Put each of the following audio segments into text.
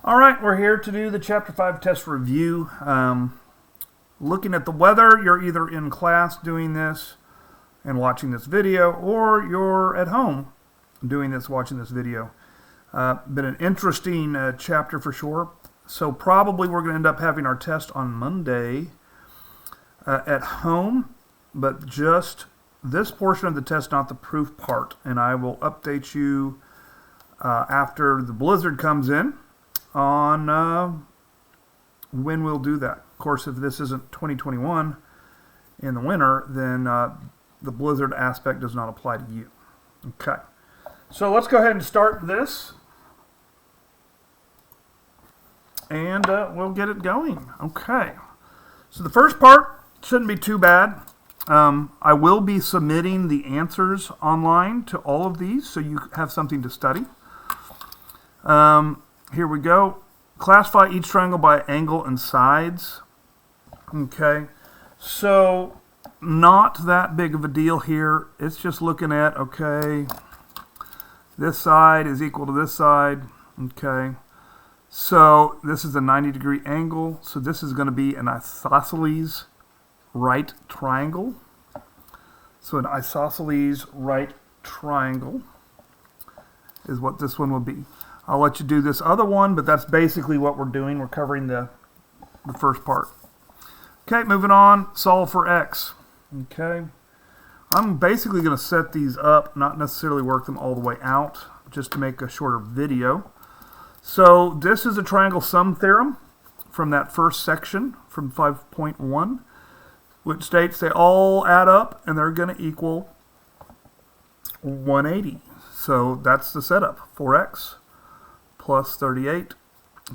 All right, we're here to do the Chapter 5 test review. Looking at the weather, you're either in class doing this and watching this video, or you're at home doing this, watching this video. Been an interesting chapter for sure. So probably we're going to end up having our test on Monday at home, but just this portion of the test, not the proof part. And I will update you after the blizzard comes in on when we'll do that. Of course, if this isn't 2021 in the winter, then the blizzard aspect does not apply to you. Okay, so let's go ahead and start this, and we'll get it going. Okay, so the first part shouldn't be too bad. I will be submitting the answers online to all of these, so you have something to study. Here we go. Classify each triangle by angle and sides. Okay, so not that big of a deal here. It's just looking at, okay, this side is equal to this side. Okay, so this is a 90-degree angle, so this is going to be an isosceles right triangle. So an isosceles right triangle is what this one will be. I'll let you do this other one, but that's basically what we're doing. We're covering the first part. Okay, moving on, solve for x. Okay, I'm basically going to set these up, not necessarily work them all the way out, just to make a shorter video. So this is a triangle sum theorem from that first section, from 5.1, which states they all add up and they're going to equal 180. So that's the setup. 4x plus 38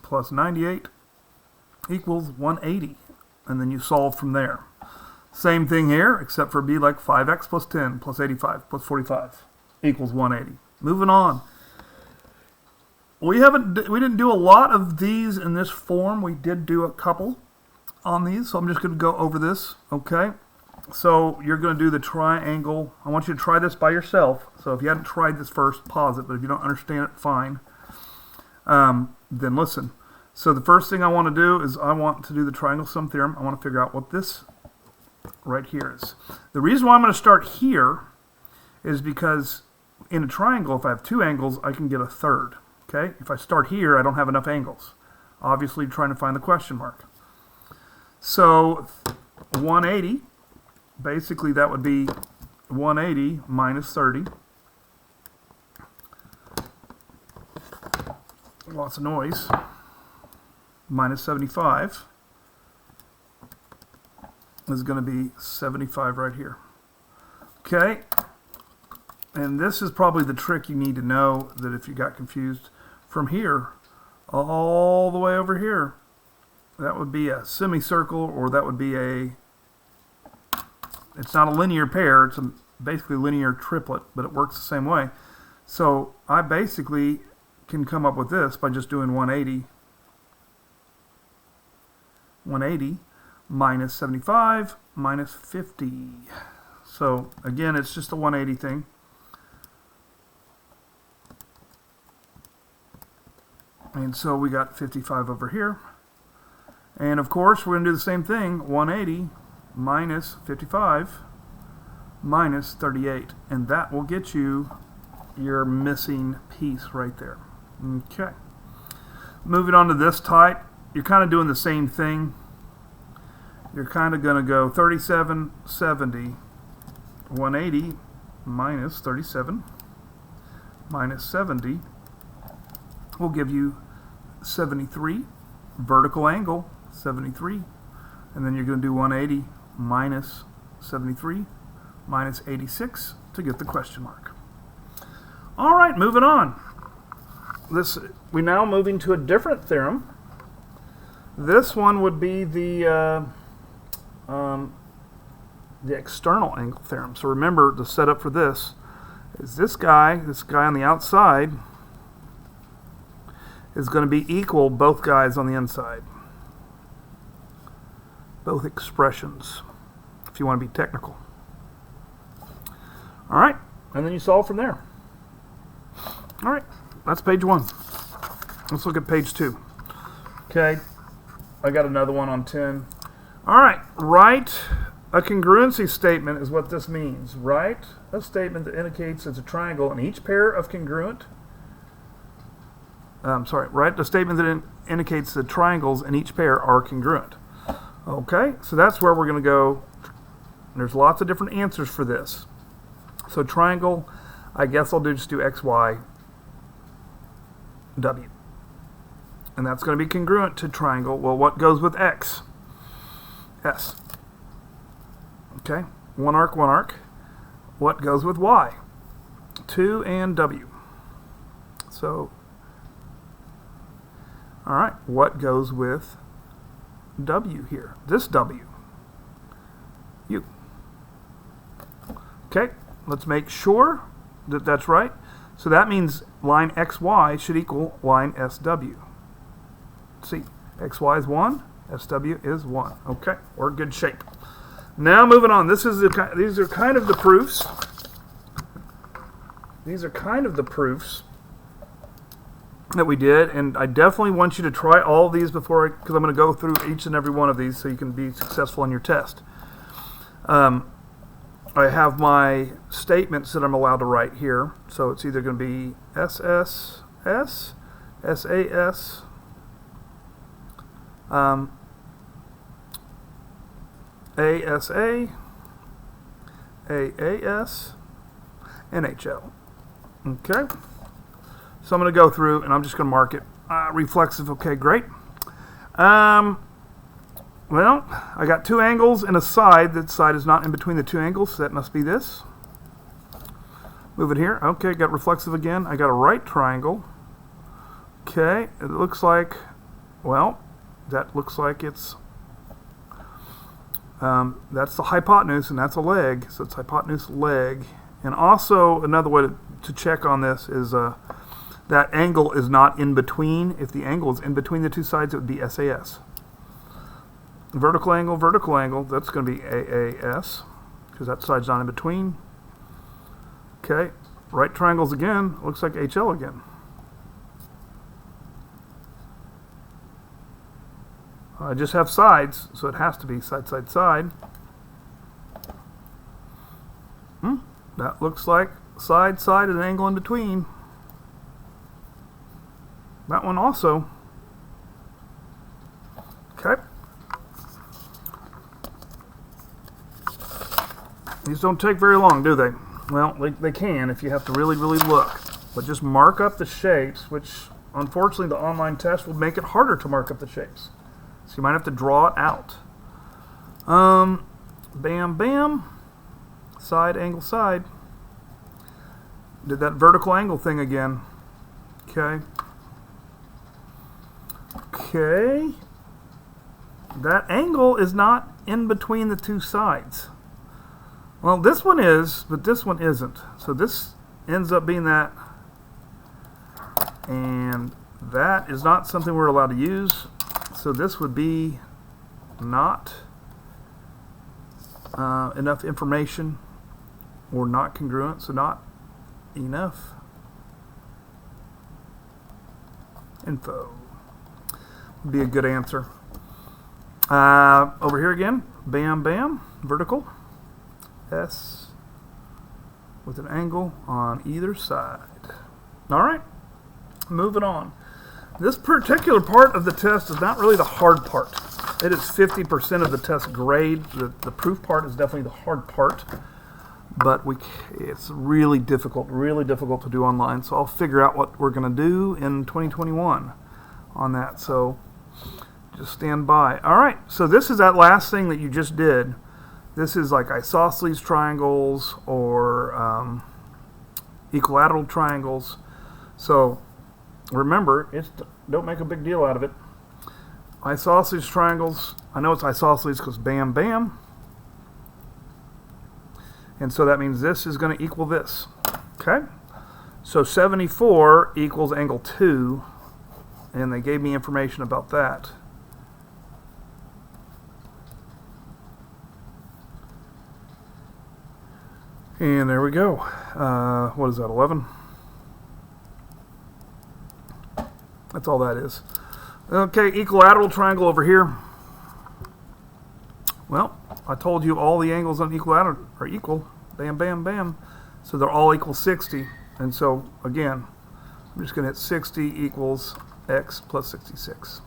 plus 98 equals 180. And then you solve from there. Same thing here, except for be like 5x plus 10 plus 85 plus 45 equals 180. Moving on. We didn't do a lot of these in this form. We did do a couple on these, so I'm just going to go over this. Okay, so you're going to do the triangle. I want you to try this by yourself. So if you hadn't tried this first, pause it. But if you don't understand it, fine. Then listen. So the first thing I want to do is I want to do the triangle sum theorem. I want to figure out what this right here is. The reason why I'm going to start here is because in a triangle, if I have two angles, I can get a third. Okay, if I start here, I don't have enough angles. Obviously, trying to find the question mark. So 180, basically that would be 180 minus 30. Lots of noise. Minus 75 is going to be 75 right here. Okay, and this is probably the trick you need to know, that if you got confused, from here all the way over here, that would be a semicircle, or that would be it's not a linear pair, it's basically a linear triplet, but it works the same way. So I basically can come up with this by just doing 180 minus 75 minus 50. So again, it's just a 180 thing. And so we got 55 over here. And of course, we're going to do the same thing. 180 minus 55 minus 38. And that will get you your missing piece right there. Okay. Moving on to this type, you're kind of doing the same thing. You're kind of going to go 37, 70, 180 minus 37 minus 70 will give you 73, vertical angle, 73. And then you're going to do 180 minus 73 minus 86 to get the question mark. All right, moving on. We're now moving to a different theorem. This one would be the external angle theorem. So remember, the setup for this is this guy on the outside is going to be equal both guys on the inside. Both expressions, if you want to be technical. All right, and then you solve from there. All right, that's page 1. Let's look at page 2. Okay, I got another one on 10. All right, write a congruency statement is what this means. Write a statement that indicates it's a triangle in each pair of congruent. Write a statement that indicates the triangles in each pair are congruent. Okay, so that's where we're going to go. There's lots of different answers for this. So triangle, I guess I'll just do x, y, w. And that's going to be congruent to triangle. Well, what goes with x? S. Okay, one arc, one arc. What goes with y? 2 and w. So, all right, what goes with w here? This w. U. Okay, let's make sure that that's right. So that means line xy should equal line SW. See, xy is 1, SW is 1. Okay, we're in good shape. Now moving on. These are kind of the proofs. These are kind of the proofs that we did, and I definitely want you to try all of these because I'm going to go through each and every one of these so you can be successful in your test. I have my statements that I'm allowed to write here, so it's either going to be SSS, SAS, ASA, AAS, NHL. Okay. So I'm going to go through and I'm just going to mark it. Reflexive, okay, great. Well, I got two angles and a side. That side is not in between the two angles, so that must be this. Move it here. Okay, got reflexive again. I got a right triangle. Okay, it looks like, well, that looks like it's, that's the hypotenuse and that's a leg, so it's hypotenuse leg. And also another way to check on this is that angle is not in between. If the angle is in between the two sides, it would be SAS. Vertical angle, that's going to be AAS because that side's not in between. Okay, right triangles again, looks like HL again. I just have sides, so it has to be side, side, side. That looks like side, side, and an angle in between. That one also. Okay. These don't take very long, do they? Well, they can if you have to really, really look. But just mark up the shapes, which unfortunately the online test will make it harder to mark up the shapes. So you might have to draw it out. Bam, bam. Side, angle, side. Did that vertical angle thing again. Okay. Okay. That angle is not in between the two sides. Well, this one is, but this one isn't. So this ends up being that. And that is not something we're allowed to use. So this would be not enough information or not congruent. So not enough info would be a good answer. Over here again, bam, bam, vertical. S with an angle on either side. All right, moving on. This particular part of the test is not really the hard part. It is 50% of the test grade. The proof part is definitely the hard part, but it's really difficult to do online. So I'll figure out what we're going to do in 2021 on that. So just stand by. All right, so this is that last thing that you just did. This is like isosceles triangles or equilateral triangles. So remember, don't make a big deal out of it. Isosceles triangles, I know it's isosceles because bam, bam. And so that means this is going to equal this. Okay? So 74 equals angle 2, and they gave me information about that. And there we go. What is that, 11? That's all that is. Okay, equilateral triangle over here. Well, I told you all the angles on equilateral are equal. Bam, bam, bam. So they're all equal 60. And so, again, I'm just going to hit 60 equals x plus 66.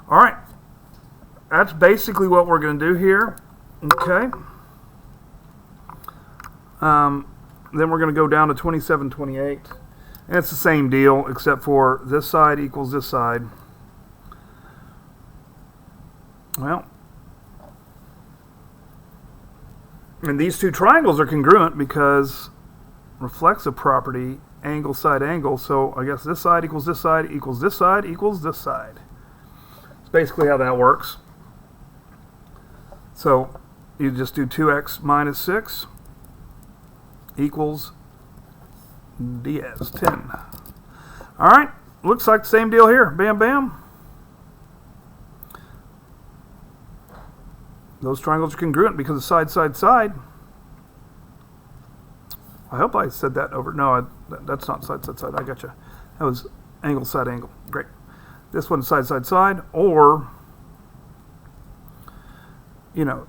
All right. That's basically what we're going to do here. Okay. Then we're going to go down to 27, 28. And it's the same deal, except for this side equals this side. Well, and these two triangles are congruent because reflexive property, angle, side, angle. So I guess this side equals this side equals this side equals this side. That's basically how that works. So you just do 2x minus 6 equals ds, 10. All right, looks like the same deal here. Bam, bam. Those triangles are congruent because of side, side, side. I hope I said that over. No, that's not side, side, side. I got you. That was angle, side, angle. Great. This one's side, side, side. Or, you know,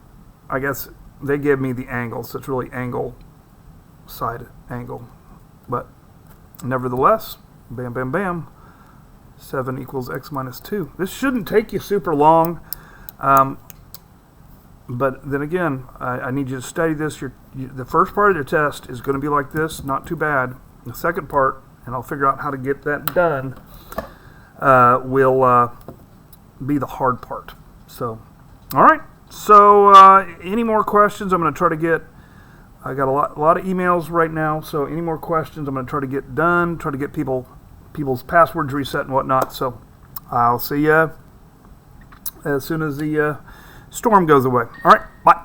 I guess they give me the angle, so it's really angle, side, angle. But nevertheless, bam, bam, bam, 7 equals x minus 2. This shouldn't take you super long. But then again, I need you to study this. The first part of your test is going to be like this, not too bad. The second part, and I'll figure out how to get that done, will be the hard part. So, all right. So, any more questions? I'm going to try to get. I got a lot of emails right now. So, any more questions? I'm going to try to get done. Try to get people's passwords reset and whatnot. So, I'll see you as soon as the storm goes away. All right, bye.